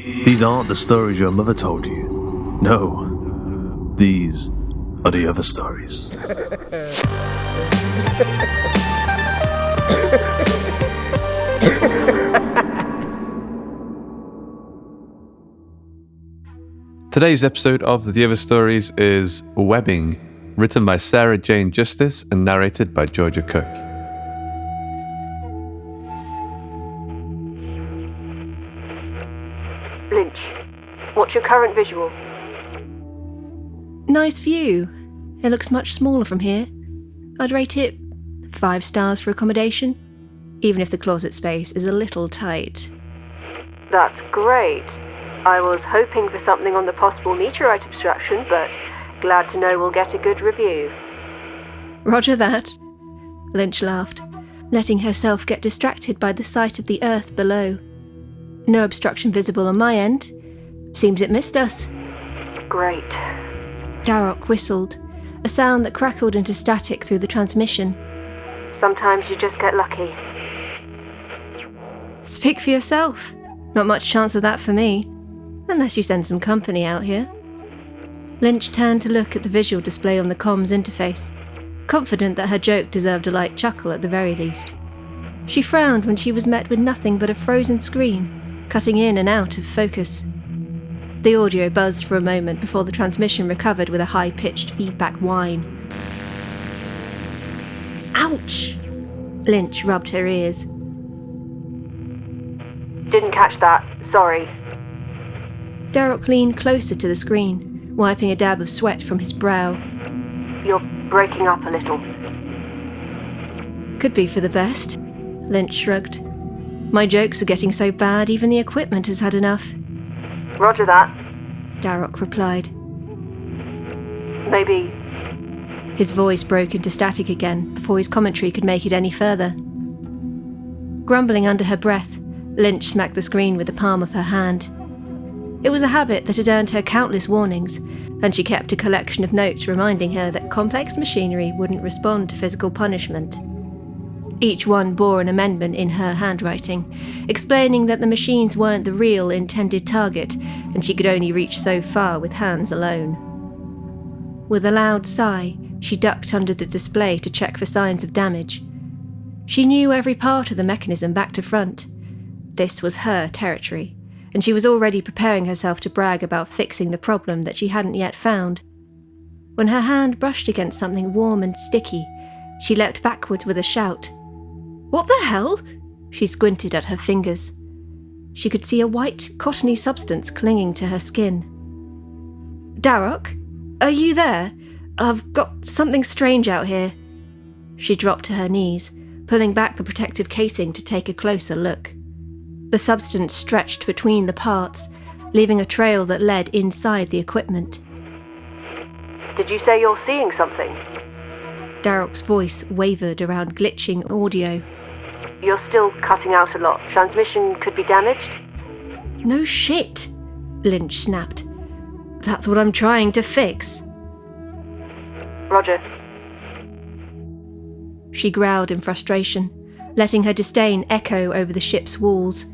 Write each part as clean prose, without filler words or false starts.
These aren't the stories your mother told you. No, these are the other stories. Today's episode of The Other Stories is Webbing, written by Sarah Jane Justice and narrated by Georgia Cook. Lynch, what's your current visual? Nice view. It looks much smaller from here. I'd rate it 5 stars for accommodation, even if the closet space is a little tight. That's great. I was hoping for something on the possible meteorite abstraction, but glad to know we'll get a good review. Roger that. Lynch laughed, letting herself get distracted by the sight of the earth below. No obstruction visible on my end. Seems it missed us. Great. Darroch whistled, a sound that crackled into static through the transmission. Sometimes you just get lucky. Speak for yourself. Not much chance of that for me. Unless you send some company out here. Lynch turned to look at the visual display on the comms interface, confident that her joke deserved a light chuckle at the very least. She frowned when she was met with nothing but a frozen screen, cutting in and out of focus. The audio buzzed for a moment before the transmission recovered with a high-pitched feedback whine. Ouch! Lynch rubbed her ears. Didn't catch that, sorry. Darroch leaned closer to the screen, wiping a dab of sweat from his brow. You're breaking up a little. Could be for the best, Lynch shrugged. My jokes are getting so bad even the equipment has had enough. Roger that. Darroch replied. Maybe. His voice broke into static again before his commentary could make it any further. Grumbling under her breath, Lynch smacked the screen with the palm of her hand. It was a habit that had earned her countless warnings, and she kept a collection of notes reminding her that complex machinery wouldn't respond to physical punishment. Each one bore an amendment in her handwriting, explaining that the machines weren't the real intended target, and she could only reach so far with hands alone. With a loud sigh, she ducked under the display to check for signs of damage. She knew every part of the mechanism back to front. This was her territory, and she was already preparing herself to brag about fixing the problem that she hadn't yet found. When her hand brushed against something warm and sticky, she leapt backwards with a shout. What the hell? She squinted at her fingers. She could see a white, cottony substance clinging to her skin. Darroch? Are you there? I've got something strange out here. She dropped to her knees, pulling back the protective casing to take a closer look. The substance stretched between the parts, leaving a trail that led inside the equipment. Did you say you're seeing something? Darroch's voice wavered around glitching audio. You're still cutting out a lot. Transmission could be damaged? No shit, Lynch snapped. That's what I'm trying to fix. Roger. She growled in frustration, letting her disdain echo over the ship's walls.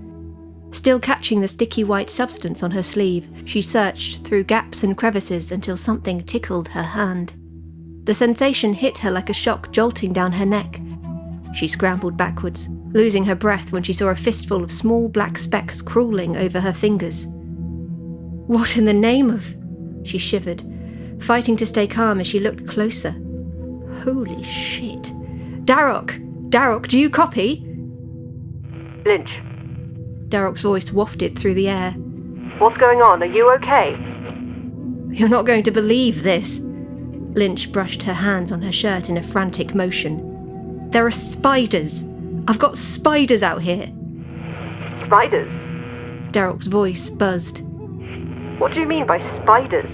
Still catching the sticky white substance on her sleeve, she searched through gaps and crevices until something tickled her hand. The sensation hit her like a shock jolting down her neck. She scrambled backwards, losing her breath when she saw a fistful of small black specks crawling over her fingers. What in the name of? She shivered, fighting to stay calm as she looked closer. Holy shit. Darroch! Darroch, do you copy? Lynch. Darroch's voice wafted through the air. What's going on? Are you okay? You're not going to believe this. Lynch brushed her hands on her shirt in a frantic motion. There are spiders. I've got spiders out here. Spiders? Darroch's voice buzzed. What do you mean by spiders?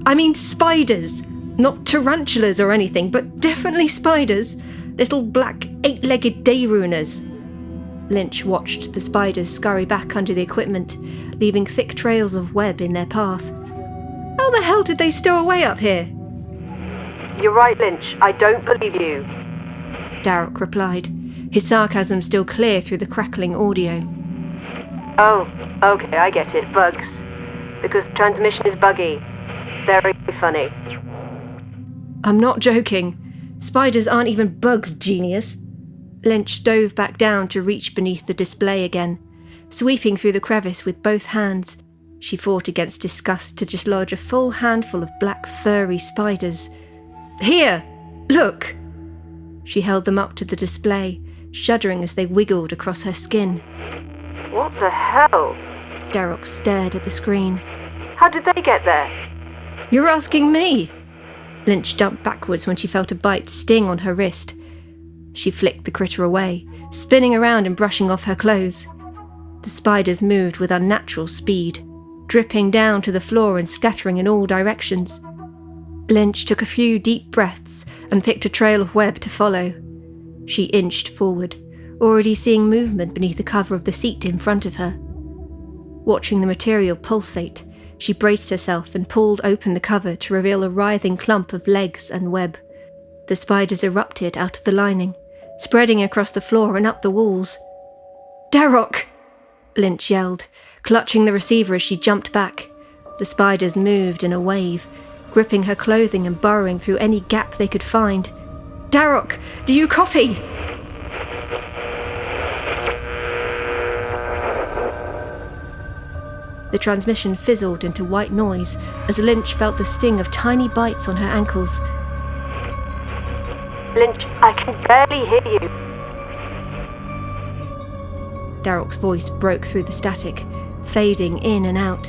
I mean spiders. Not tarantulas or anything, but definitely spiders. Little black 8-legged day ruiners. Lynch watched the spiders scurry back under the equipment, leaving thick trails of web in their path. How the hell did they stow away up here? You're right, Lynch. I don't believe you. Darroch replied, his sarcasm still clear through the crackling audio. Oh, okay, I get it. Bugs. Because the transmission is buggy. Very funny. I'm not joking. Spiders aren't even bugs, genius. Lynch dove back down to reach beneath the display again. Sweeping through the crevice with both hands, she fought against disgust to dislodge a full handful of black furry spiders. Here! Look! She held them up to the display, shuddering as they wiggled across her skin. What the hell? Darroch stared at the screen. How did they get there? You're asking me? Lynch jumped backwards when she felt a bite sting on her wrist. She flicked the critter away, spinning around and brushing off her clothes. The spiders moved with unnatural speed, dripping down to the floor and scattering in all directions. Lynch took a few deep breaths and picked a trail of web to follow. She inched forward, already seeing movement beneath the cover of the seat in front of her. Watching the material pulsate, she braced herself and pulled open the cover to reveal a writhing clump of legs and web. The spiders erupted out of the lining, spreading across the floor and up the walls. "Darroch!" Lynch yelled, clutching the receiver as she jumped back. The spiders moved in a wave, gripping her clothing and burrowing through any gap they could find. "Darroch, do you copy?" The transmission fizzled into white noise as Lynch felt the sting of tiny bites on her ankles. Lynch, I can barely hear you. Darroch's voice broke through the static, fading in and out.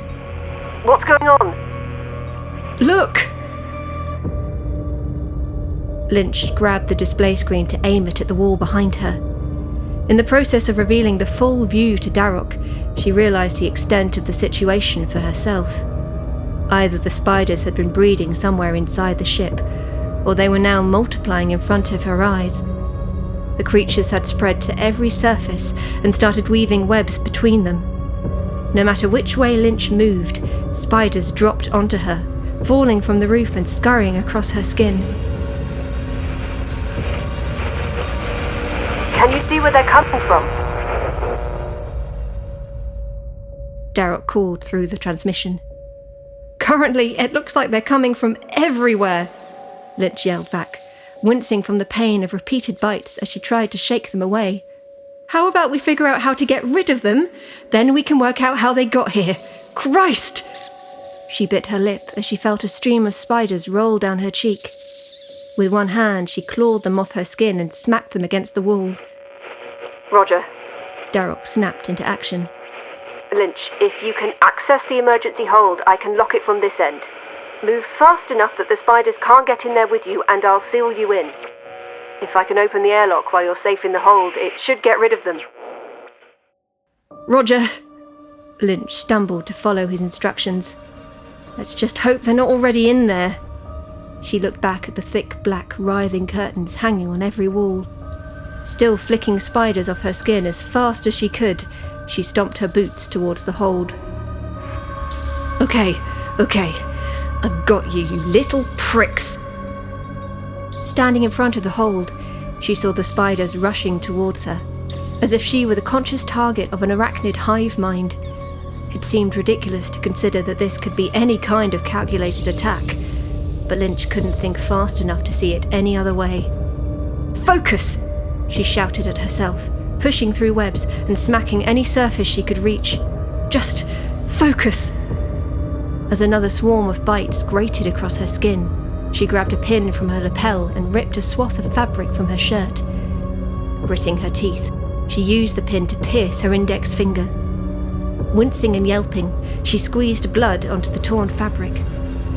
What's going on? "Look!" Lynch grabbed the display screen to aim it at the wall behind her. In the process of revealing the full view to Darroch, she realised the extent of the situation for herself. Either the spiders had been breeding somewhere inside the ship, or they were now multiplying in front of her eyes. The creatures had spread to every surface and started weaving webs between them. No matter which way Lynch moved, spiders dropped onto her, falling from the roof and scurrying across her skin. Can you see where they're coming from? Darroch called through the transmission. "Currently, it looks like they're coming from everywhere," Lynch yelled back, wincing from the pain of repeated bites as she tried to shake them away. "How about we figure out how to get rid of them? Then we can work out how they got here. Christ!" She bit her lip as she felt a stream of spiders roll down her cheek. With one hand, she clawed them off her skin and smacked them against the wall. Roger. Darroch snapped into action. Lynch, if you can access the emergency hold, I can lock it from this end. Move fast enough that the spiders can't get in there with you, and I'll seal you in. If I can open the airlock while you're safe in the hold, it should get rid of them. "Roger." Lynch stumbled to follow his instructions. "Let's just hope they're not already in there." She looked back at the thick black writhing curtains hanging on every wall. Still flicking spiders off her skin as fast as she could, she stomped her boots towards the hold. Okay, I've got you, you little pricks." Standing in front of the hold, she saw the spiders rushing towards her, as if she were the conscious target of an arachnid hive mind. It seemed ridiculous to consider that this could be any kind of calculated attack, but Lynch couldn't think fast enough to see it any other way. "Focus!" she shouted at herself, pushing through webs and smacking any surface she could reach. "Just focus!" As another swarm of bites grated across her skin, she grabbed a pin from her lapel and ripped a swath of fabric from her shirt. Gritting her teeth, she used the pin to pierce her index finger. Wincing and yelping, she squeezed blood onto the torn fabric,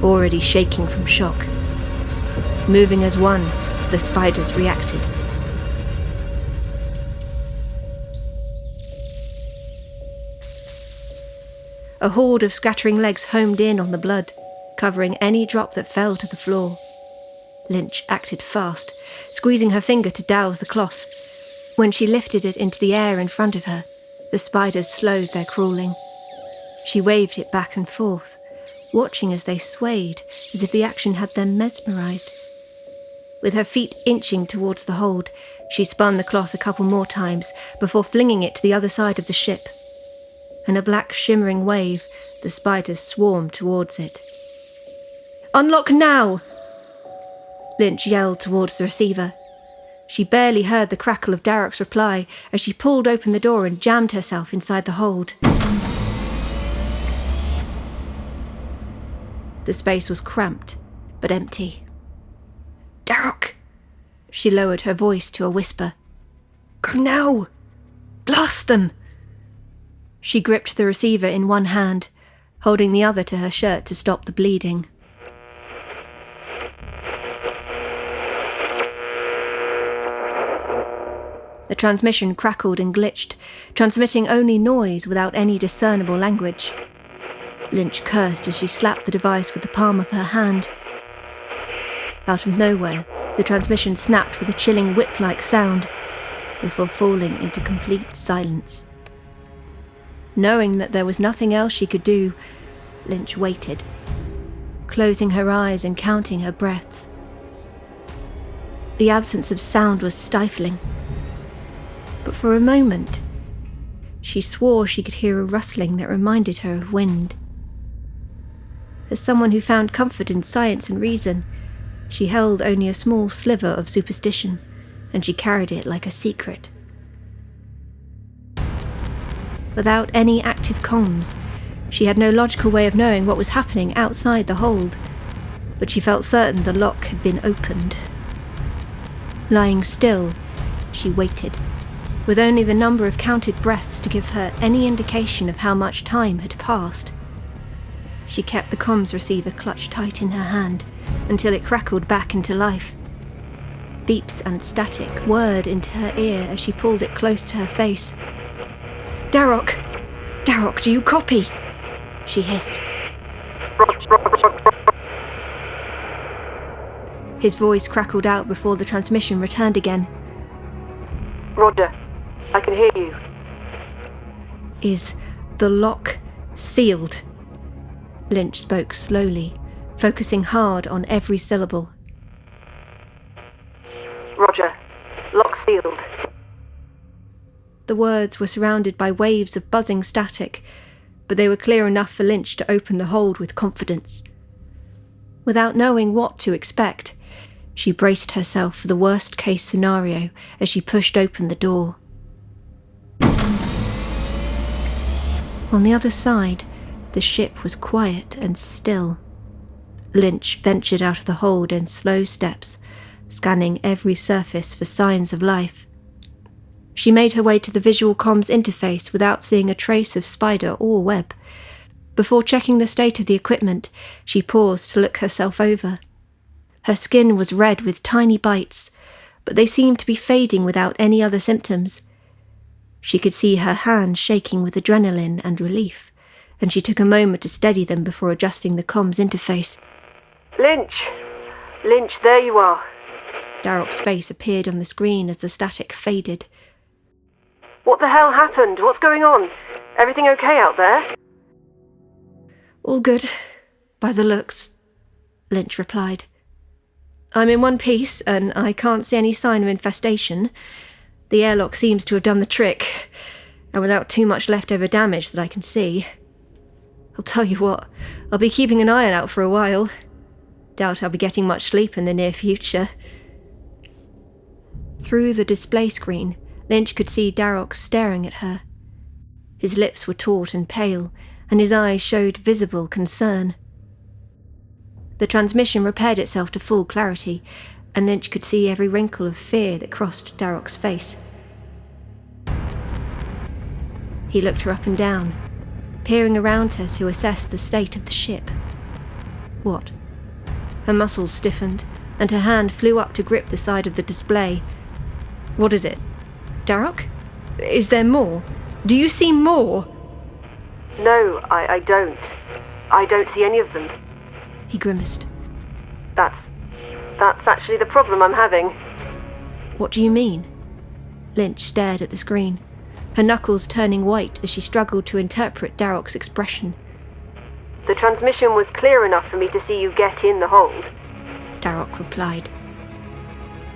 already shaking from shock. Moving as one, the spiders reacted. A horde of scattering legs homed in on the blood, covering any drop that fell to the floor. Lynch acted fast, squeezing her finger to douse the cloth. When she lifted it into the air in front of her, the spiders slowed their crawling. She waved it back and forth, watching as they swayed, as if the action had them mesmerized. With her feet inching towards the hold, she spun the cloth a couple more times before flinging it to the other side of the ship. and a black shimmering wave, the spiders swarmed towards it. "Unlock now!" Lynch yelled towards the receiver. She barely heard the crackle of Darroch's reply as she pulled open the door and jammed herself inside the hold. The space was cramped, but empty. "Darroch!" She lowered her voice to a whisper. "Go now! Blast them!" She gripped the receiver in one hand, holding the other to her shirt to stop the bleeding. The transmission crackled and glitched, transmitting only noise without any discernible language. Lynch cursed as she slapped the device with the palm of her hand. Out of nowhere, the transmission snapped with a chilling whip-like sound, before falling into complete silence. Knowing that there was nothing else she could do, Lynch waited, closing her eyes and counting her breaths. The absence of sound was stifling. But for a moment, she swore she could hear a rustling that reminded her of wind. As someone who found comfort in science and reason, she held only a small sliver of superstition, and she carried it like a secret. Without any active comms, she had no logical way of knowing what was happening outside the hold, but she felt certain the lock had been opened. Lying still, she waited, with only the number of counted breaths to give her any indication of how much time had passed. She kept the comms receiver clutched tight in her hand until it crackled back into life. Beeps and static whirred into her ear as she pulled it close to her face. "Darroch! Darroch, do you copy?" she hissed. His voice crackled out before the transmission returned again. Roger, I can hear you. "Is the lock sealed?" Lynch spoke slowly, focusing hard on every syllable. Roger, lock sealed. The words were surrounded by waves of buzzing static, but they were clear enough for Lynch to open the hold with confidence. Without knowing what to expect, she braced herself for the worst-case scenario as she pushed open the door. On the other side, the ship was quiet and still. Lynch ventured out of the hold in slow steps, scanning every surface for signs of life. She made her way to the visual comms interface without seeing a trace of spider or web. Before checking the state of the equipment, she paused to look herself over. Her skin was red with tiny bites, but they seemed to be fading without any other symptoms. She could see her hands shaking with adrenaline and relief, and she took a moment to steady them before adjusting the comms interface. Lynch! Lynch, there you are. Darroch's face appeared on the screen as the static faded. What the hell happened? What's going on? Everything okay out there? "All good, by the looks," Lynch replied. "I'm in one piece, and I can't see any sign of infestation. The airlock seems to have done the trick, and without too much leftover damage that I can see. I'll tell you what, I'll be keeping an eye out for a while. Doubt I'll be getting much sleep in the near future." Through the display screen, Lynch could see Darroch staring at her. His lips were taut and pale, and his eyes showed visible concern. The transmission repaired itself to full clarity, and Lynch could see every wrinkle of fear that crossed Darroch's face. He looked her up and down, peering around her to assess the state of the ship. What? Her muscles stiffened, and her hand flew up to grip the side of the display. "What is it? Darroch? Is there more? Do you see more?" No, I don't. I don't see any of them. He grimaced. That's actually the problem I'm having. "What do you mean?" Lynch stared at the screen, her knuckles turning white as she struggled to interpret Darroch's expression. The transmission was clear enough for me to see you get in the hold. Darroch replied.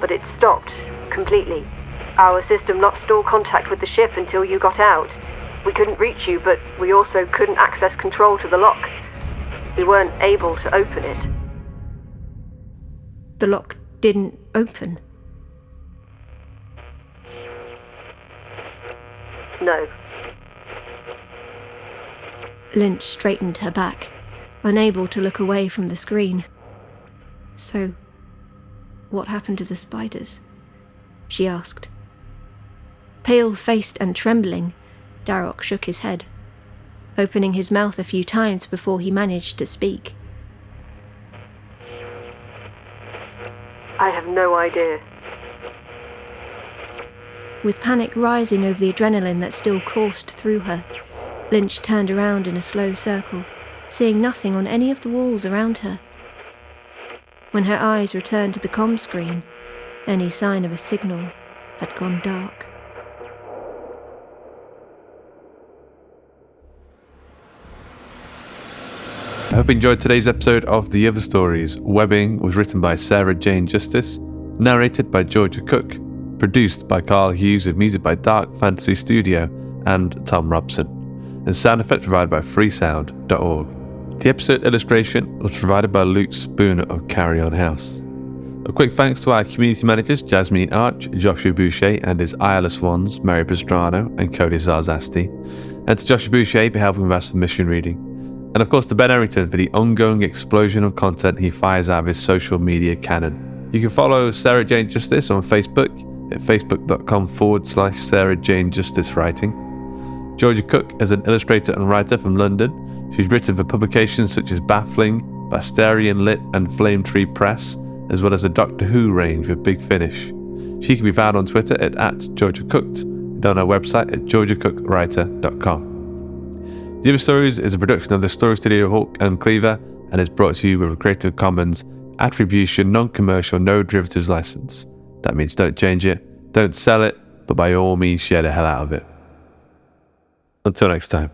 But it stopped, completely. Our system lost all contact with the ship until you got out. We couldn't reach you, but we also couldn't access control to the lock. We weren't able to open it. The lock didn't open. No. Lynch straightened her back, unable to look away from the screen. So, what happened to the spiders? She asked. Pale-faced and trembling, Darroch shook his head, opening his mouth a few times before he managed to speak. I have no idea. With panic rising over the adrenaline that still coursed through her, Lynch turned around in a slow circle, seeing nothing on any of the walls around her. When her eyes returned to the comm screen, any sign of a signal had gone dark. I hope you enjoyed today's episode of The Other Stories. Webbing was written by Sarah Jane Justice, narrated by Georgia Cook, produced by Carl Hughes with music by Dark Fantasy Studio and Tom Robson, and sound effects provided by freesound.org. The episode illustration was provided by Luke Spooner of Carry On House. A quick thanks to our community managers Jasmine Arch, Joshua Boucher and his eyeless ones, Mary Pastrano and Cody Czarzasty, and to Joshua Boucher for helping with our submission reading. And of course to Ben Errington for the ongoing explosion of content he fires out of his social media cannon. You can follow Sarah Jane Justice on Facebook at facebook.com/Sarah Jane Justice Writing. Georgia Cook is an illustrator and writer from London. She's written for publications such as Baffling, Basterian Lit and Flame Tree Press, as well as the Doctor Who range with Big Finish. She can be found on Twitter at @GeorgiaCooked and on her website at georgiacookWriter.com. The Other Stories is a production of the Story Studio Hawk and Cleaver and is brought to you with a Creative Commons Attribution Non-Commercial No Derivatives license. That means don't change it, don't sell it, but by all means share the hell out of it. Until next time.